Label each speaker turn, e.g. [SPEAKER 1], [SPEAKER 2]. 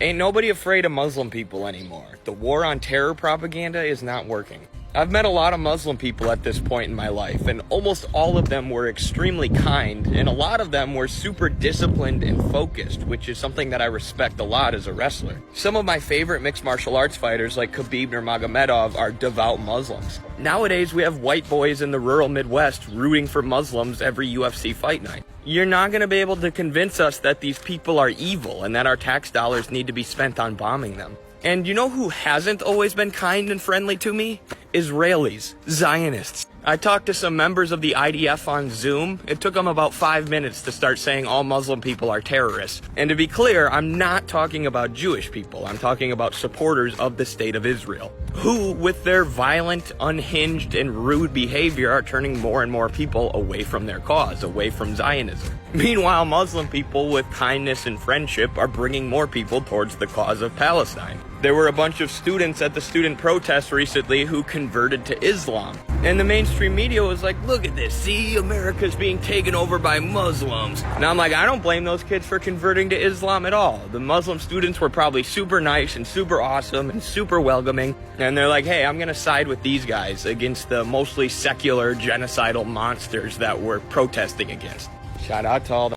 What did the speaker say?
[SPEAKER 1] Ain't nobody afraid of Muslim people anymore. The war on terror propaganda is not working. I've met a lot of Muslim people at this point in my life, and almost all of them were extremely kind, and a lot of them were super disciplined and focused, which is something that I respect a lot as a wrestler. Some of my favorite mixed martial arts fighters like Khabib Nurmagomedov are devout Muslims. Nowadays, we have white boys in the rural Midwest rooting for Muslims every UFC fight night. You're not going to be able to convince us that these people are evil and that our tax dollars need to be spent on bombing them. And you know who hasn't always been kind and friendly to me? Israelis, Zionists. I talked to some members of the IDF on Zoom. It took them about 5 minutes to start saying all Muslim people are terrorists. And to be clear, I'm not talking about Jewish people. I'm talking about supporters of the state of Israel, who, with their violent, unhinged, and rude behavior, are turning more and more people away from their cause, away from Zionism. Meanwhile, Muslim people with kindness and friendship are bringing more people towards the cause of Palestine. There were a bunch of students at the student protests recently who converted to Islam. And the mainstream media was like, look at this, see, America's being taken over by Muslims. And I'm like, I don't blame those kids for converting to Islam at all. The Muslim students were probably super nice and super awesome and super welcoming. And they're like, hey, I'm going to side with these guys against the mostly secular genocidal monsters that we're protesting against. Shout out to all the